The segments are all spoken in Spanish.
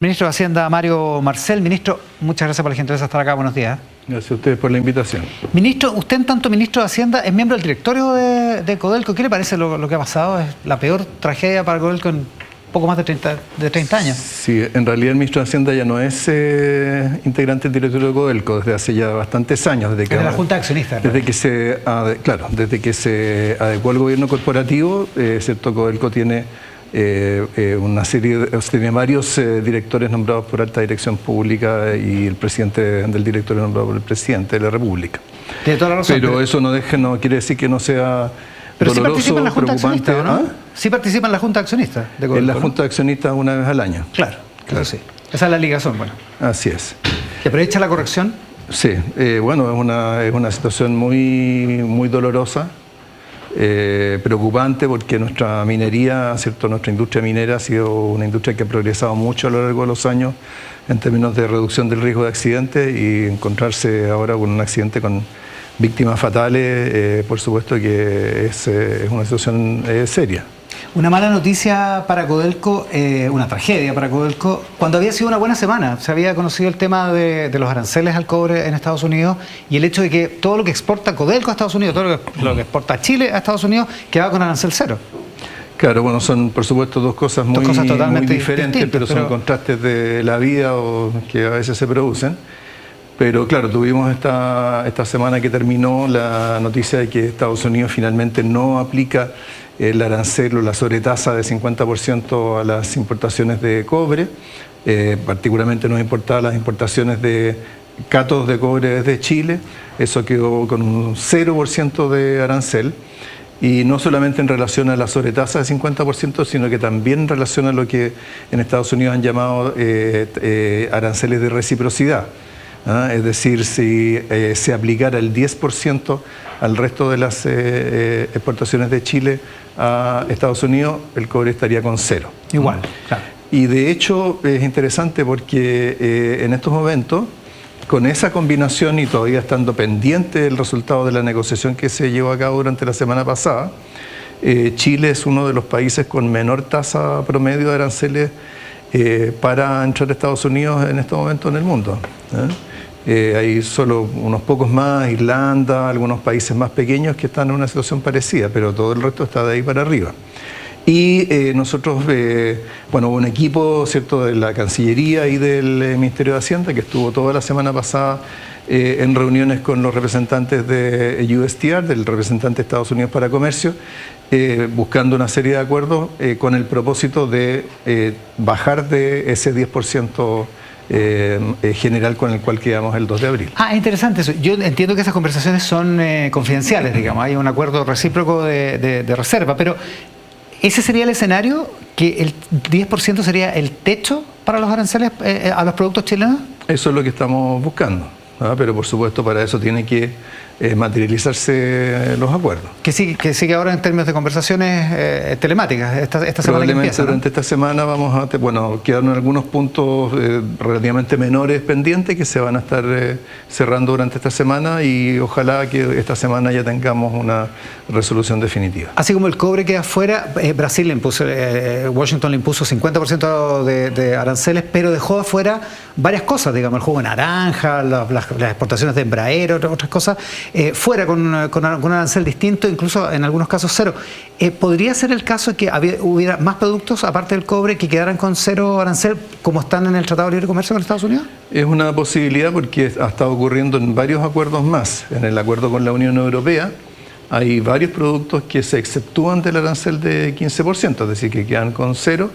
Ministro de Hacienda, Mario Marcel. Ministro, muchas gracias por la gentileza de estar acá. Buenos días. Gracias a ustedes por la invitación. Ministro, usted en tanto ministro de Hacienda es miembro del directorio de Codelco. ¿Qué le parece lo que ha pasado? Es la peor tragedia para Codelco en poco más de 30 años. Sí, en realidad el ministro de Hacienda ya no es integrante del directorio de Codelco desde hace ya bastantes años. Desde la Junta de Accionistas. Desde que se adecuó al gobierno corporativo, ¿cierto? Codelco tiene una serie tiene varios directores nombrados por alta dirección pública y el presidente del directorio nombrado por el presidente de la República. Tiene toda la razón. Pero eso no quiere decir que no sea pero doloroso, sí participa en la Junta de Accionistas, ¿o no? ¿Ah? Sí participa en la Junta de Accionistas de Codelco, en la Junta de Accionistas una vez al año. Claro, eso sí. Esa es la ligación, bueno. Así es. ¿Se aprovecha la corrección? Sí, bueno, es una situación muy dolorosa. Preocupante porque nuestra minería, ¿cierto? Nuestra industria minera ha sido una industria que ha progresado mucho a lo largo de los años en términos de reducción del riesgo de accidentes, y encontrarse ahora con un accidente con víctimas fatales, por supuesto que es una situación seria. Una mala noticia para Codelco, una tragedia para Codelco, cuando había sido una buena semana. Se había conocido el tema de los aranceles al cobre en Estados Unidos y el hecho de que todo lo que exporta Codelco a Estados Unidos, todo lo que exporta Chile a Estados Unidos, quedaba con arancel cero. Claro, bueno, son por supuesto dos cosas muy diferentes, pero son contrastes de la vida que a veces se producen. Pero claro, tuvimos esta semana que terminó la noticia de que Estados Unidos finalmente no aplica el arancel o la sobretasa de 50% a las importaciones de cobre. Particularmente nos importaba las importaciones de cátodos de cobre desde Chile. Eso quedó con un 0% de arancel. Y no solamente en relación a la sobretasa de 50%, sino que también en relación a lo que en Estados Unidos han llamado aranceles de reciprocidad. Es decir, si se aplicara el 10% al resto de las exportaciones de Chile a Estados Unidos, el cobre estaría con cero. Igual, claro. Y de hecho es interesante porque en estos momentos, con esa combinación y todavía estando pendiente del resultado de la negociación que se llevó a cabo durante la semana pasada, Chile es uno de los países con menor tasa promedio de aranceles para entrar a Estados Unidos en estos momentos en el mundo. Hay solo unos pocos más, Irlanda, algunos países más pequeños que están en una situación parecida, pero todo el resto está de ahí para arriba. Y nosotros, bueno, un equipo, ¿cierto?, de la Cancillería y del Ministerio de Hacienda que estuvo toda la semana pasada en reuniones con los representantes de USTR, del representante de Estados Unidos para Comercio, buscando una serie de acuerdos con el propósito de bajar de ese 10% general con el cual quedamos el 2 de abril. Interesante eso. Yo entiendo que esas conversaciones son confidenciales, digamos, hay un acuerdo recíproco de reserva, pero ¿ese sería el escenario? ¿Que el 10% sería el techo para los aranceles a los productos chilenos? Eso es lo que estamos buscando, pero por supuesto para eso tiene que materializarse los acuerdos. Que sigue ahora en términos de conversaciones telemáticas, esta semana que empieza, ¿no? Durante esta semana vamos a quedaron algunos puntos relativamente menores pendientes que se van a estar cerrando durante esta semana, y ojalá que esta semana ya tengamos una resolución definitiva. Así como el cobre queda fuera, Brasil le impuso, Washington le impuso 50% de aranceles, pero dejó afuera varias cosas, digamos, el jugo de naranja, las exportaciones de Embraer, otras cosas, fuera con un arancel distinto, incluso en algunos casos cero. ¿Podría ser el caso de que hubiera más productos, aparte del cobre, que quedaran con cero arancel, como están en el Tratado de Libre Comercio con Estados Unidos? Es una posibilidad porque ha estado ocurriendo en varios acuerdos más. En el acuerdo con la Unión Europea hay varios productos que se exceptúan del arancel de 15%, es decir, que quedan con cero,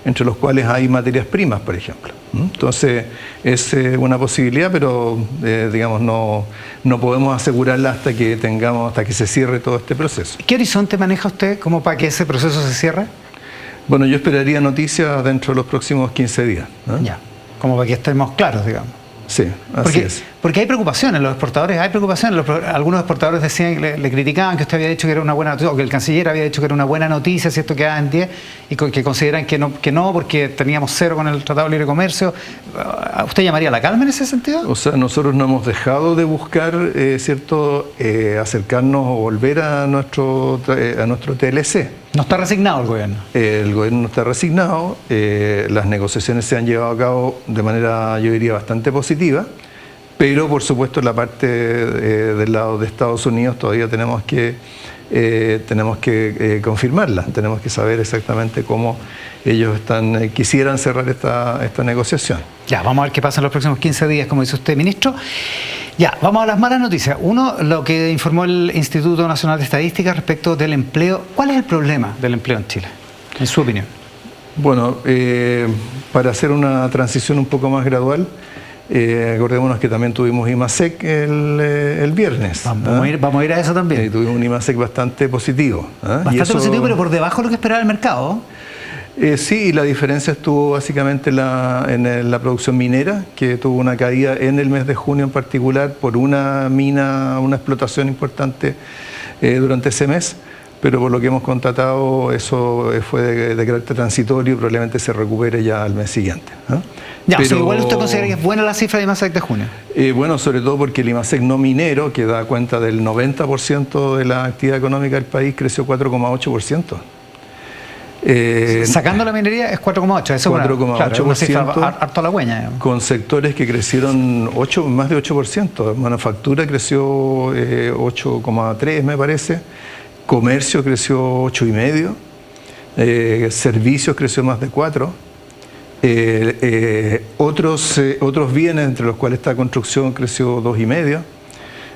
entre los cuales hay materias primas, por ejemplo. Entonces, es una posibilidad, pero digamos, no podemos asegurarla hasta que se cierre todo este proceso. ¿Qué horizonte maneja usted como para que ese proceso se cierre? Bueno, yo esperaría noticias dentro de los próximos 15 días. Ya, como para que estemos claros, digamos. Sí, así es. Porque hay preocupaciones, los exportadores, algunos exportadores decían, le criticaban que usted había dicho que era una buena noticia, o que el canciller había dicho que era una buena noticia, si esto quedaba en 10, y que consideran que no, porque teníamos cero con el Tratado de Libre Comercio. ¿Usted llamaría a la calma en ese sentido? O sea, nosotros no hemos dejado de buscar, acercarnos o volver a nuestro TLC. No está resignado el gobierno. El gobierno no está resignado, las negociaciones se han llevado a cabo de manera, yo diría, bastante positiva, pero por supuesto la parte del lado de Estados Unidos todavía tenemos que confirmarla, tenemos que saber exactamente cómo ellos quisieran cerrar esta negociación. Ya, vamos a ver qué pasa en los próximos 15 días, como dice usted, ministro. Ya, vamos a las malas noticias. Uno, lo que informó el Instituto Nacional de Estadística respecto del empleo. ¿Cuál es el problema del empleo en Chile, en su opinión? Bueno, para hacer una transición un poco más gradual, acordémonos que también tuvimos IMASEC el viernes. Vamos a ir a eso también. Tuvimos un IMASEC bastante positivo. Bastante positivo, pero por debajo de lo que esperaba el mercado. Sí, y la diferencia estuvo básicamente en la producción minera, que tuvo una caída en el mes de junio en particular por una explotación importante durante ese mes, pero por lo que hemos contratado eso fue de carácter transitorio y probablemente se recupere ya al mes siguiente. Ya, pero, o sea, igual usted considera que es buena la cifra de IMASEC de junio. Bueno, sobre todo porque el IMASEC no minero, que da cuenta del 90% de la actividad económica del país, creció 4,8%. Sacando la minería es 4,8%. Eso 4,8%, claro, harto halagüeña. Con sectores que crecieron más de 8%. Manufactura creció 8,3%, me parece. Comercio creció 8,5%. Servicios creció más de 4%. Otros bienes, entre los cuales está construcción, creció 2,5%.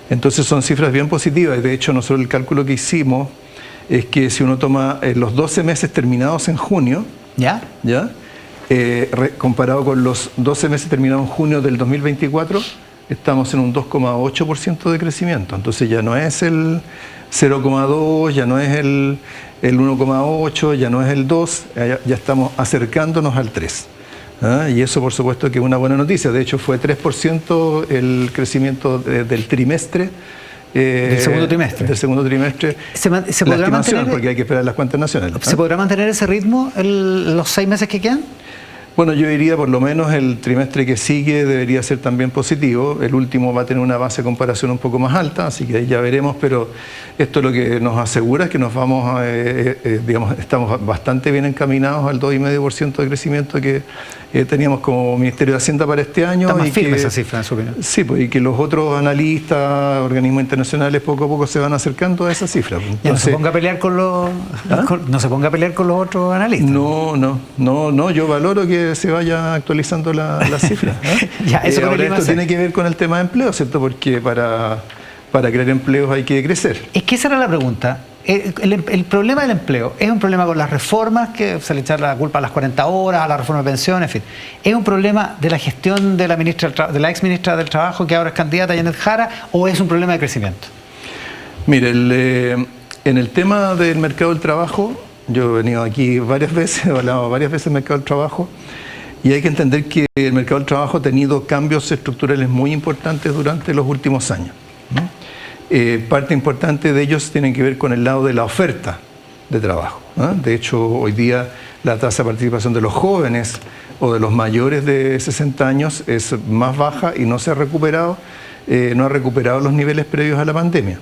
Entonces son cifras bien positivas. De hecho, nosotros el cálculo que hicimos es que si uno toma los 12 meses terminados en junio, comparado con los 12 meses terminados en junio del 2024, estamos en un 2,8% de crecimiento. Entonces ya no es el 0,2, ya no es el 1,8, ya no es el 2, ya estamos acercándonos al 3. Y eso por supuesto que es una buena noticia. De hecho fue 3% el crecimiento del trimestre. Del segundo trimestre. Del segundo trimestre. ¿Se podrá mantener, porque hay que esperar las cuentas nacionales? ¿Se podrá mantener ese ritmo los 6 meses que quedan? Bueno, yo diría por lo menos el trimestre que sigue debería ser también positivo. El último va a tener una base de comparación un poco más alta, así que ahí ya veremos, pero esto lo que nos asegura es que nos vamos, estamos bastante bien encaminados al 2,5% de crecimiento que teníamos como Ministerio de Hacienda para este año. Está más firme esa cifra, en su opinión. Sí, pues, y que los otros analistas, organismos internacionales poco a poco se van acercando a esa cifra. Entonces, ya no se ponga a pelear con los no se ponga a pelear con los otros analistas. No, yo valoro que se vaya actualizando la cifra. Ya, eso ahora esto tiene que ver con el tema de empleo, ¿cierto? Porque para crear empleos hay que crecer. Es que esa era la pregunta. El problema del empleo es un problema con las reformas, que se le echa la culpa a las 40 horas, a la reforma de pensiones, en fin. ¿Es un problema de la gestión de la ex ministra del Trabajo, que ahora es candidata, Janet Jara, o es un problema de crecimiento? Mire, en el tema del mercado del trabajo, yo he venido aquí varias veces, he hablado varias veces del mercado del trabajo, y hay que entender que el mercado del trabajo ha tenido cambios estructurales muy importantes durante los últimos años, ¿no? Parte importante de ellos tienen que ver con el lado de la oferta de trabajo, ¿no? De hecho, hoy día la tasa de participación de los jóvenes o de los mayores de 60 años es más baja y no se ha recuperado, no ha recuperado los niveles previos a la pandemia.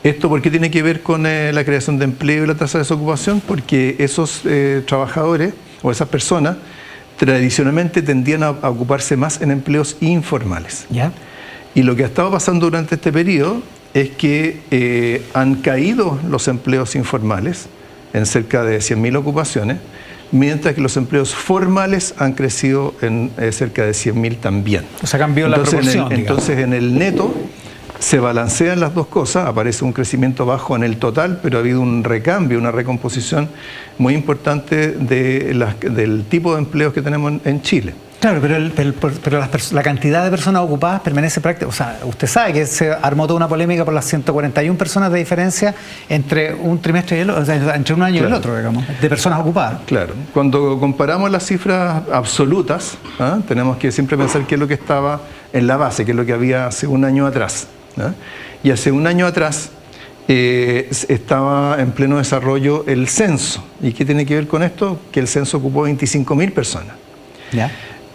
¿Esto por qué tiene que ver con la creación de empleo y la tasa de desocupación? Porque esos trabajadores o esas personas tradicionalmente tendían a ocuparse más en empleos informales. ¿Ya? Y lo que ha estado pasando durante este periodo es que han caído los empleos informales en cerca de 100.000 ocupaciones, mientras que los empleos formales han crecido en cerca de 100.000 también. O sea, cambió la proporción. Entonces, en el neto se balancean las dos cosas, aparece un crecimiento bajo en el total, pero ha habido un recambio, una recomposición muy importante del tipo de empleos que tenemos en Chile. Claro, pero la cantidad de personas ocupadas permanece prácticamente... O sea, usted sabe que se armó toda una polémica por las 141 personas de diferencia entre un trimestre y el otro, o sea, entre un año y el otro, digamos, de personas ocupadas. Claro. Cuando comparamos las cifras absolutas, tenemos que siempre pensar qué es lo que estaba en la base, qué es lo que había hace un año atrás. Y hace un año atrás estaba en pleno desarrollo el censo. ¿Y qué tiene que ver con esto? Que el censo ocupó 25.000 personas. ¿Ya?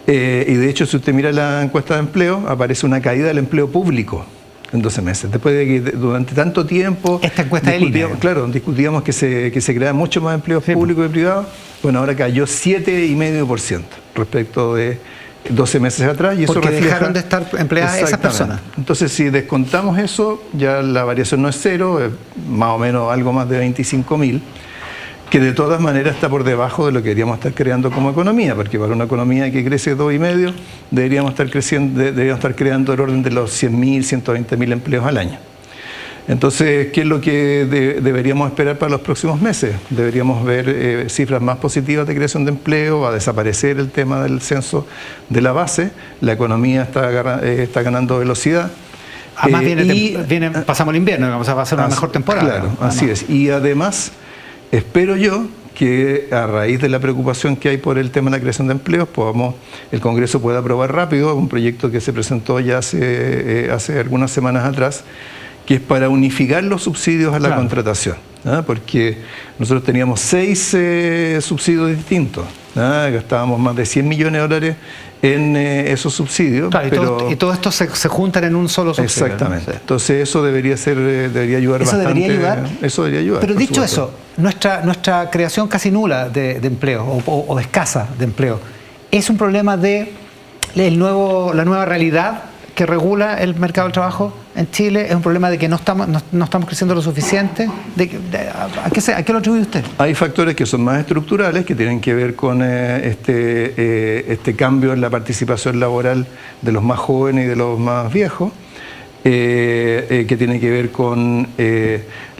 Y de hecho, si usted mira la encuesta de empleo, aparece una caída del empleo público. en 12 meses. Después de que durante tanto tiempo esta encuesta de línea, claro, discutíamos que se crearan mucho más empleos públicos y privados. Bueno, ahora cayó 7,5% respecto de 12 meses atrás. Y eso porque refleja, dejaron de estar empleadas esas personas. Entonces, si descontamos eso, ya la variación no es cero, es más o menos algo más de 25.000, que de todas maneras está por debajo de lo que deberíamos estar creando como economía, porque para una economía que crece 2,5, deberíamos estar creando el orden de los 100.000, 120.000 empleos al año. Entonces, ¿qué es lo que deberíamos esperar para los próximos meses? Deberíamos ver cifras más positivas de creación de empleo, va a desaparecer el tema del censo de la base, la economía está ganando velocidad. Además pasamos el invierno, vamos a pasar una mejor temporada. Claro, así es. Y además, espero yo que a raíz de la preocupación que hay por el tema de la creación de empleos, el Congreso pueda aprobar rápido un proyecto que se presentó ya hace algunas semanas atrás, que es para unificar los subsidios a la contratación, ¿no? Porque nosotros teníamos 6 subsidios distintos, ¿no? Gastábamos más de 100 millones de dólares en esos subsidios. Claro, y todo esto se juntan en un solo subsidio. Exactamente. ¿No? Entonces eso debería ayudar bastante. Eso debería ayudar. Pero dicho eso, nuestra creación casi nula de empleo o escasa de empleo, ¿es un problema de la nueva realidad que regula el mercado del trabajo en Chile? ¿Es un problema de que no estamos creciendo lo suficiente? ¿A qué lo atribuye usted? Hay factores que son más estructurales, que tienen que ver con este cambio en la participación laboral de los más jóvenes y de los más viejos, que tiene que ver con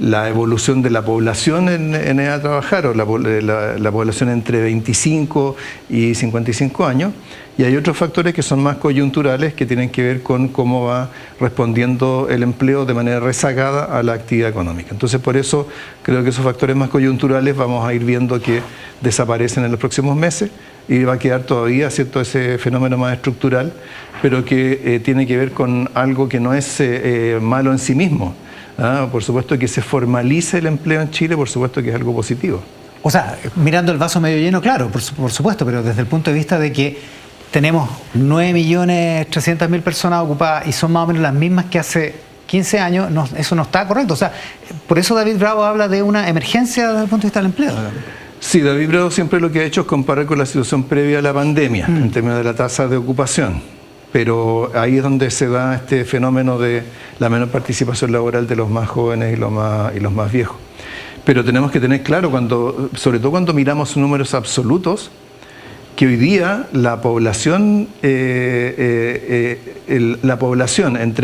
la evolución de la población en edad de trabajar, o la población entre 25 y 55 años. Y hay otros factores que son más coyunturales, que tienen que ver con cómo va respondiendo el empleo de manera rezagada a la actividad económica. Entonces, por eso creo que esos factores más coyunturales vamos a ir viendo que desaparecen en los próximos meses, y va a quedar todavía, ¿cierto?, ese fenómeno más estructural, pero que tiene que ver con algo que no es malo en sí mismo. Por supuesto que se formalice el empleo en Chile, por supuesto que es algo positivo. O sea, mirando el vaso medio lleno, claro, por supuesto, pero desde el punto de vista de que tenemos 9.300.000 personas ocupadas y son más o menos las mismas que hace 15 años, eso no está correcto. O sea, por eso David Bravo habla de una emergencia desde el punto de vista del empleo. Sí, David Bravo siempre lo que ha hecho es comparar con la situación previa a la pandemia, en términos de la tasa de ocupación. Pero ahí es donde se da este fenómeno de la menor participación laboral de los más jóvenes y los más viejos. Pero tenemos que tener claro, sobre todo cuando miramos números absolutos, que hoy día la población entre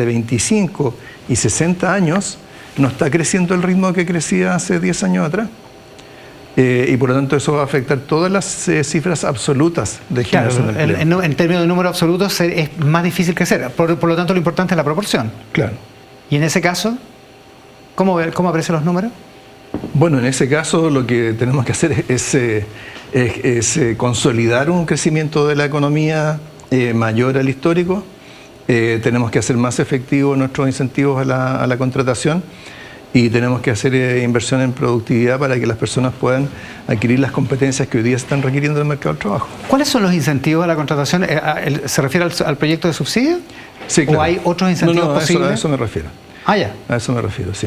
25 y 60 años no está creciendo al ritmo que crecía hace 10 años atrás. Y por lo tanto eso va a afectar todas las cifras absolutas de generación de empleo. En términos de números absolutos es más difícil crecer. Por lo tanto, lo importante es la proporción. Claro. Y en ese caso, ¿cómo aparecen los números? Bueno, en ese caso lo que tenemos que hacer es consolidar un crecimiento de la economía mayor al histórico. Tenemos que hacer más efectivos nuestros incentivos a la contratación, y tenemos que hacer inversión en productividad para que las personas puedan adquirir las competencias que hoy día están requiriendo del mercado del trabajo. ¿Cuáles son los incentivos a la contratación? ¿Se refiere al proyecto de subsidio? Sí, claro. ¿O hay otros incentivos posibles? A eso me refiero. Ah, ya. A eso me refiero, sí.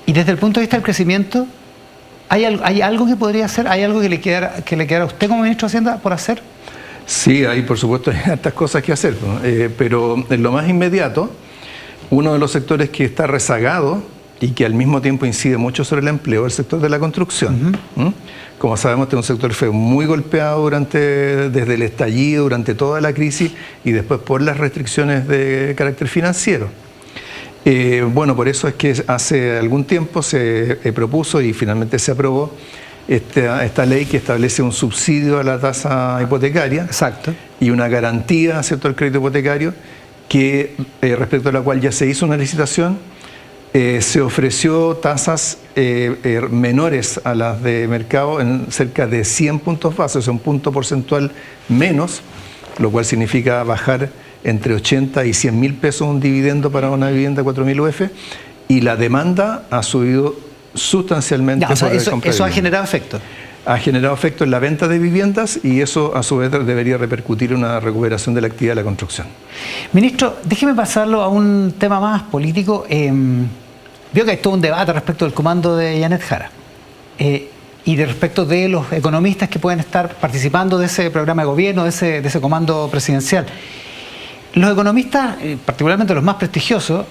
Y desde el punto de vista del crecimiento, ¿hay algo que podría hacer? ¿Hay algo que le quedara a usted como ministro de Hacienda por hacer? Sí, hay, por supuesto, hay hartas cosas que hacer, ¿no? Pero en lo más inmediato, uno de los sectores que está rezagado y que al mismo tiempo incide mucho sobre el empleo es el sector de la construcción. Como sabemos, este es un sector que fue muy golpeado desde el estallido, durante toda la crisis, y después por las restricciones de carácter financiero. Bueno, por eso es que hace algún tiempo se propuso y finalmente se aprobó esta ley que establece un subsidio a la tasa hipotecaria. Exacto. Y una garantía, ¿cierto?, al crédito hipotecario, que respecto a la cual ya se hizo una licitación. Se ofreció tasas menores a las de mercado en cerca de 100 puntos base, o sea, un punto porcentual menos, lo cual significa bajar entre 80 y 100 mil pesos un dividendo para una vivienda de 4.000 UF, y la demanda ha subido sustancialmente. Ya, o sea, eso ha generado efecto. ha generado efecto en la venta de viviendas y eso a su vez debería repercutir en una recuperación de la actividad de la construcción. Ministro, déjeme pasarlo a un tema más político. Veo que hay todo un debate respecto del comando de Janet Jara y de respecto de los economistas que pueden estar participando de ese programa de gobierno, de ese comando presidencial. Los economistas, particularmente los más prestigiosos,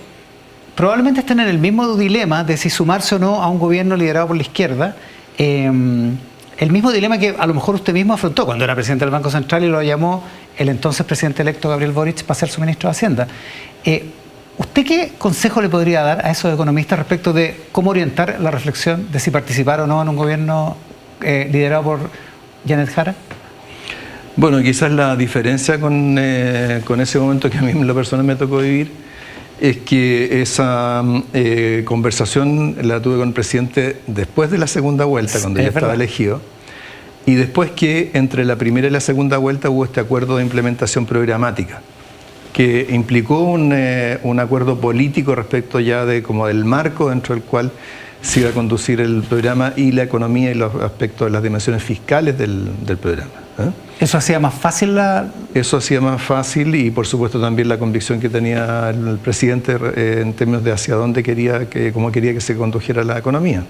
probablemente estén en el mismo dilema de si sumarse o no a un gobierno liderado por la izquierda. El mismo dilema que a lo mejor usted mismo afrontó cuando era presidente del Banco Central y lo llamó el entonces presidente electo Gabriel Boric para ser su ministro de Hacienda. ¿Usted qué consejo le podría dar a esos economistas respecto de cómo orientar la reflexión de si participar o no en un gobierno liderado por Janet Jara? Bueno, quizás la diferencia con ese momento que a mí en lo personal me tocó vivir es que esa conversación la tuve con el presidente después de la segunda vuelta, cuando ya estaba elegido, y después que entre la primera y la segunda vuelta hubo este acuerdo de implementación programática, que implicó un acuerdo político respecto ya de como del marco dentro del cual se iba a conducir el programa y la economía y los aspectos de las dimensiones fiscales del programa. ¿Eso hacía más fácil Eso hacía más fácil y por supuesto también la convicción que tenía el presidente en términos de hacia dónde cómo quería que se condujera la economía.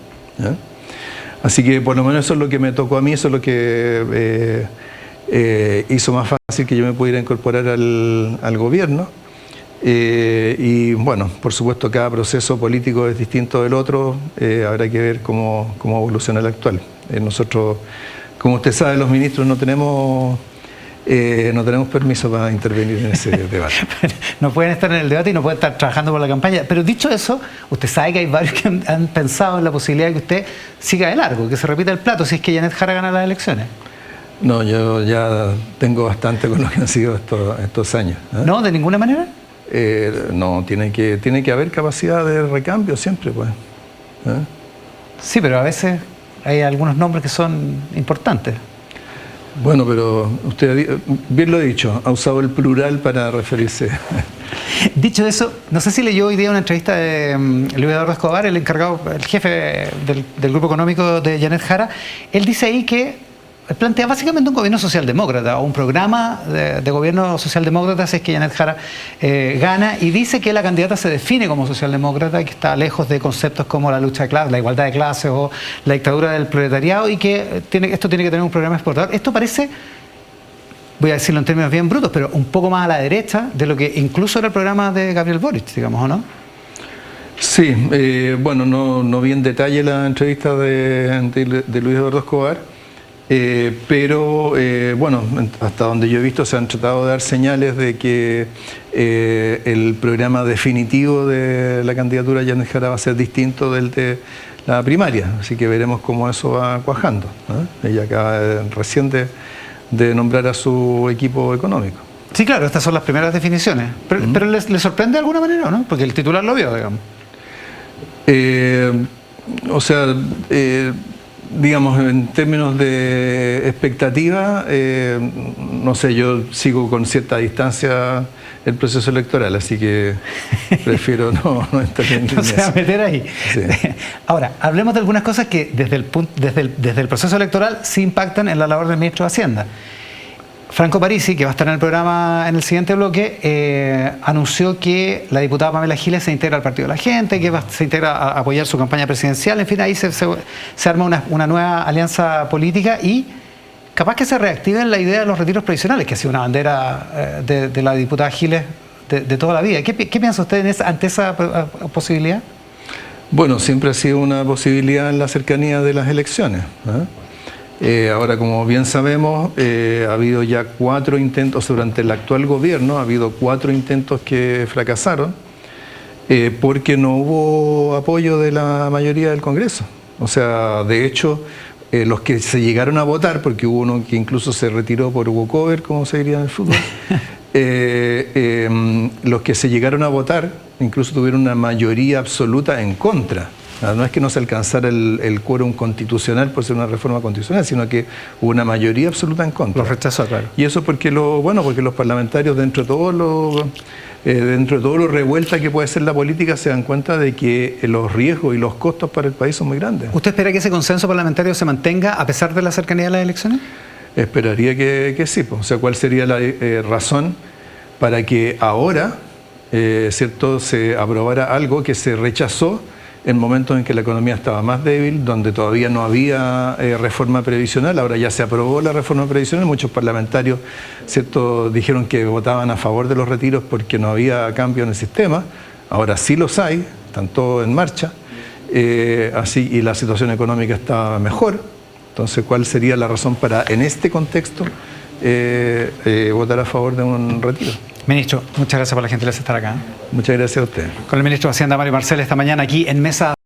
Así que por lo menos eso es lo que me tocó a mí, eso es lo que hizo más fácil que yo me pudiera incorporar al gobierno. Y bueno, por supuesto cada proceso político es distinto del otro, habrá que ver cómo evoluciona el actual. Nosotros, como usted sabe, los ministros no tenemos permiso para intervenir en ese debate. No pueden estar en el debate y no pueden estar trabajando por la campaña. Pero dicho eso, usted sabe que hay varios que han pensado en la posibilidad de que usted siga de largo, que se repita el plato si es que Janet Jara gana las elecciones. No, yo ya tengo bastante con lo que han sido estos años. ¿No? ¿De ninguna manera? No, tiene que haber capacidad de recambio siempre, pues. Sí, pero a veces hay algunos nombres que son importantes. Bueno, pero usted bien lo ha dicho, ha usado el plural para referirse. Dicho eso, no sé si leyó hoy día una entrevista de Luis Eduardo Escobar, el encargado, el jefe del grupo económico de Janet Jara. Él dice ahí que plantea básicamente un gobierno socialdemócrata o un programa de gobierno socialdemócrata si es que Janet Jara gana, y dice que la candidata se define como socialdemócrata y que está lejos de conceptos como la lucha de clases, la igualdad de clases o la dictadura del proletariado, y que esto tiene que tener un programa exportador. Esto parece, voy a decirlo en términos bien brutos, pero un poco más a la derecha de lo que incluso era el programa de Gabriel Boric, digamos, ¿o no? Sí, bueno, no vi en detalle la entrevista de Luis Eduardo Escobar. Pero bueno, hasta donde yo he visto se han tratado de dar señales de que el programa definitivo de la candidatura de Janet Jara va a ser distinto del de la primaria, así que veremos cómo eso va cuajando. Ella acaba recién de nombrar a su equipo económico. Sí, claro, estas son las primeras definiciones, pero ¿le sorprende de alguna manera o no? Porque el titular lo vio, digamos. O sea, digamos, en términos de expectativa, no sé, yo sigo con cierta distancia el proceso electoral, así que prefiero no intervenir. No se va a meter ahí. Sí. Ahora, hablemos de algunas cosas que desde el proceso electoral sí impactan en la labor del ministro de Hacienda. Franco Parisi, que va a estar en el programa en el siguiente bloque, anunció que la diputada Pamela Giles se integra al Partido de la Gente, que se integra a apoyar su campaña presidencial. En fin, ahí se arma una nueva alianza política y capaz que se reactive la idea de los retiros previsionales, que ha sido una bandera de la diputada Giles de toda la vida. ¿Qué piensa usted ante esa posibilidad? Bueno, siempre ha sido una posibilidad en la cercanía de las elecciones. Ahora, como bien sabemos, ha habido ya 4 intentos durante el actual gobierno, ha habido 4 intentos que fracasaron porque no hubo apoyo de la mayoría del Congreso. O sea, de hecho, los que se llegaron a votar, porque hubo uno que incluso se retiró por walkover, como se diría en el fútbol, los que se llegaron a votar incluso tuvieron una mayoría absoluta en contra No es que no se alcanzara el quórum constitucional por ser una reforma constitucional, sino que hubo una mayoría absoluta en contra. Lo rechazó, claro. Y eso porque los parlamentarios, dentro de todo lo revuelta que puede ser la política, se dan cuenta de que los riesgos y los costos para el país son muy grandes. ¿Usted espera que ese consenso parlamentario se mantenga a pesar de la cercanía de las elecciones? Esperaría que sí. O sea, ¿cuál sería la razón para que ahora, cierto, se aprobara algo que se rechazó en momentos en que la economía estaba más débil, donde todavía no había reforma previsional? Ahora ya se aprobó la reforma previsional, muchos parlamentarios, cierto, dijeron que votaban a favor de los retiros porque no había cambio en el sistema. Ahora sí los hay, están todos en marcha, y la situación económica está mejor. Entonces, ¿cuál sería la razón para, en este contexto, votar a favor de un retiro? Ministro, muchas gracias por la gentileza de estar acá. Muchas gracias a usted. Con el ministro de Hacienda, Mario Marcel, esta mañana aquí en Mesa.